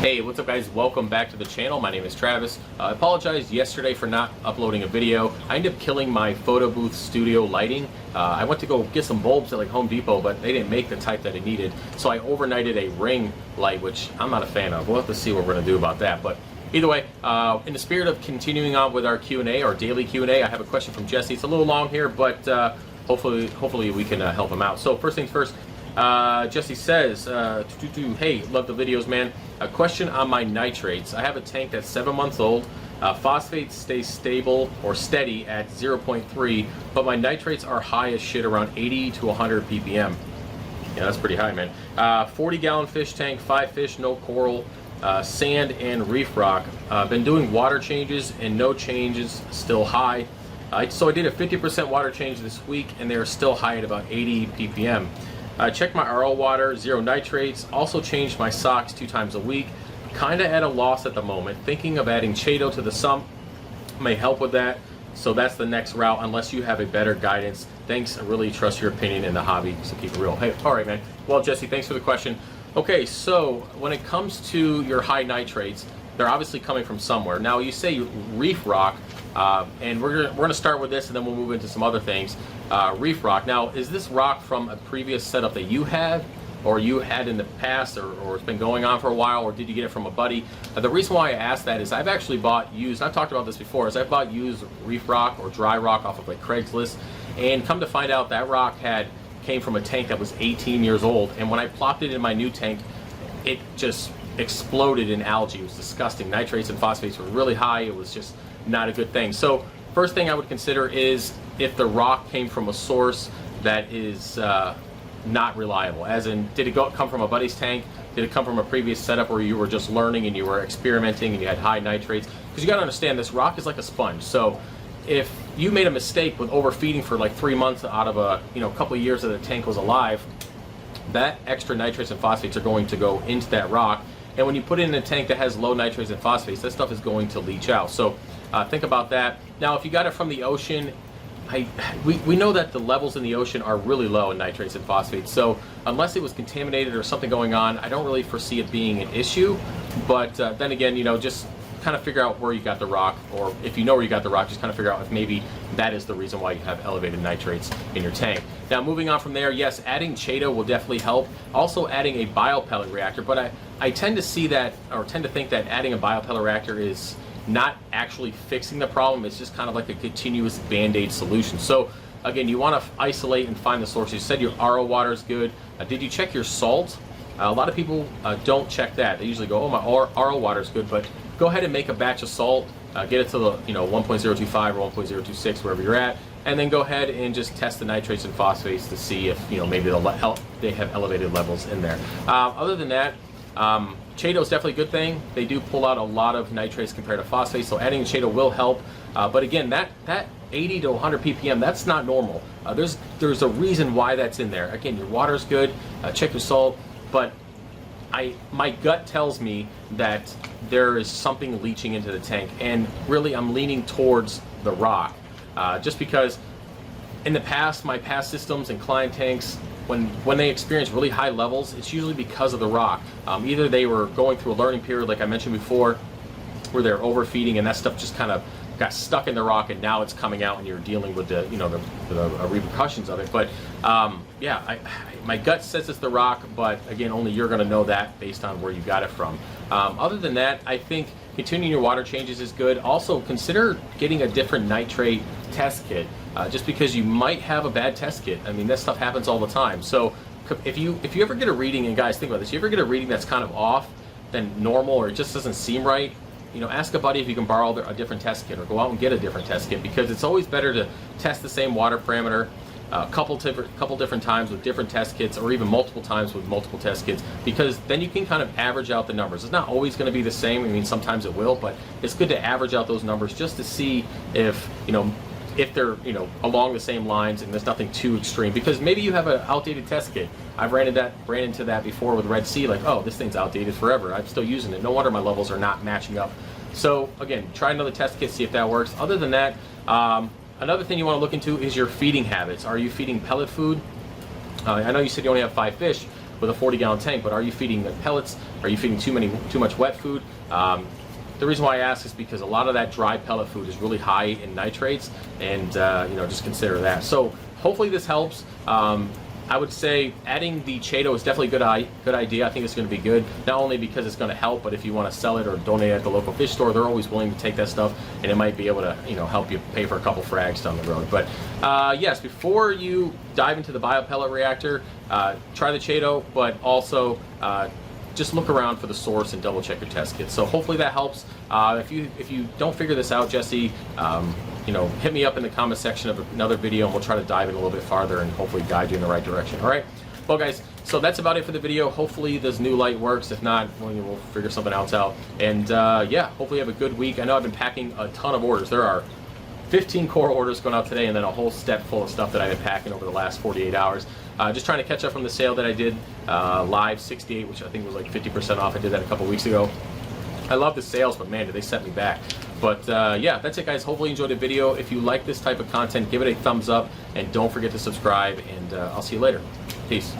Hey, what's up guys? Welcome back to the channel. My name is Travis. I apologize yesterday for not uploading a video. I ended up killing my photo booth studio lighting. I went to go get some bulbs at like Home Depot, but they didn't make the type that I needed. So I overnighted a ring light, which I'm not a fan of. We'll have to see what we're gonna do about that. But either way, in the spirit of continuing on with our Q&A, our daily Q&A, I have a question from Jesse. It's a little long here, but hopefully we can help him out. So first things first, Jesse says, hey, love the videos, man. A question on my nitrates. I have a tank that's 7 months old. Phosphates stay stable or steady at 0.3, but my nitrates are high as shit, around 80 to 100 ppm. Yeah, that's pretty high, man. 40-gallon fish tank, 5 fish, no coral, sand and reef rock. Been doing water changes and no changes, still high. So I did a 50% water change this week and they're still high at about 80 ppm. Checked my RO water, 0 nitrates. Also changed my socks 2 times a week. Kinda at a loss at the moment. Thinking of adding Chaeto to the sump may help with that. So that's the next route unless you have a better guidance. Thanks, I really trust your opinion in the hobby, so keep it real. Hey, all right, man. Well, Jesse, thanks for the question. Okay, so when it comes to your high nitrates, they're obviously coming from somewhere. Now you say reef rock, and we're gonna start with this and then we'll move into some other things. Reef rock. Now, is this rock from a previous setup that you had, or you had in the past, or it's been going on for a while, or did you get it from a buddy? The reason why I asked that is I've actually bought used, I've talked about this before, is I've bought used reef rock or dry rock off of like Craigslist, and come to find out that rock came from a tank that was 18 years old, and when I plopped it in my new tank, it just exploded in algae. It was disgusting. Nitrates and phosphates were really high. It was just not a good thing. So first thing I would consider is if the rock came from a source that is not reliable, as in, did it come from a buddy's tank? Did it come from a previous setup where you were just learning and you were experimenting and you had high nitrates? Because you got to understand, this rock is like a sponge. So if you made a mistake with overfeeding for like 3 months out of a couple of years that the tank was alive, that extra nitrates and phosphates are going to go into that rock, and when you put it in a tank that has low nitrates and phosphates, that stuff is going to leach out. So think about that. Now, if you got it from the ocean, we know that the levels in the ocean are really low in nitrates and phosphates, so unless it was contaminated or something going on, I don't really foresee it being an issue. But then again, just kind of figure out where you got the rock, or if you know where you got the rock, just kind of figure out if maybe that is the reason why you have elevated nitrates in your tank. Now, moving on from there, yes, adding Chaeto will definitely help. Also adding a biopellet reactor, but I tend to see that, or tend to think that adding a biopellet reactor is not actually fixing the problem. It's just kind of like a continuous band-aid solution. So again, you want to isolate and find the source. You said your RO water is good. Did you check your salt? A lot of people don't check that. They usually go, oh, my RO water is good, but go ahead and make a batch of salt, get it to the 1.025 or 1.026, wherever you're at, and then go ahead and just test the nitrates and phosphates to see if maybe they have elevated levels in there. Other than that, Chaeto is definitely a good thing. They do pull out a lot of nitrates compared to phosphates, so adding Chaeto will help. But again, that 80 to 100 ppm, that's not normal. There's a reason why that's in there. Again, your water's good. Check your salt, but my gut tells me that there is something leaching into the tank, and really I'm leaning towards the rock, just because in the past, my past systems and client tanks, when they experience really high levels, it's usually because of the rock. Either they were going through a learning period, like I mentioned before, where they're overfeeding and that stuff just kind of got stuck in the rock, and now it's coming out and you're dealing with the the repercussions of it. But yeah, my gut says it's the rock, but again, only you're going to know that based on where you got it from. Other than that, I think continuing your water changes is good. Also, consider getting a different nitrate test kit, just because you might have a bad test kit. I mean, that stuff happens all the time. So if you ever get a reading, and guys, think about this, you ever get a reading that's kind of off than normal, or it just doesn't seem right, ask a buddy if you can borrow a different test kit, or go out and get a different test kit, because it's always better to test the same water parameter a couple different times with different test kits, or even multiple times with multiple test kits, because then you can kind of average out the numbers. It's not always going to be the same. I mean, sometimes it will, but it's good to average out those numbers just to see if they're along the same lines and there's nothing too extreme, because maybe you have an outdated test kit. I've ran into that before with Red Sea, like, oh, this thing's outdated forever, I'm still using it, no wonder my levels are not matching up. So again, try another test kit, see if that works. Other than that, another thing you want to look into is your feeding habits. Are you feeding pellet food? I know you said you only have 5 fish, with a 40-gallon tank, but are you feeding the pellets? Are you feeding too much wet food? The reason why I ask is because a lot of that dry pellet food is really high in nitrates, and just consider that. So hopefully this helps. I would say adding the Chaeto is definitely a good idea. I think it's going to be good, not only because it's going to help, but if you want to sell it or donate it at the local fish store, they're always willing to take that stuff, and it might be able to help you pay for a couple frags down the road. But yes, before you dive into the biopellet reactor, try the Chaeto, but also just look around for the source and double check your test kits. So hopefully that helps. If you don't figure this out, Jesse, hit me up in the comment section of another video, and we'll try to dive in a little bit farther and hopefully guide you in the right direction. All right. Well, guys, so that's about it for the video. Hopefully this new light works. If not, we'll figure something else out. And yeah, hopefully you have a good week. I know I've been packing a ton of orders. There are 15 core orders going out today, and then a whole step full of stuff that I've been packing over the last 48 hours. Just trying to catch up from the sale that I did live 68, which I think was like 50% off. I did that a couple weeks ago. I love the sales, but man, did they set me back. But yeah, that's it, guys. Hopefully you enjoyed the video. If you like this type of content, give it a thumbs up, and don't forget to subscribe, and I'll see you later. Peace.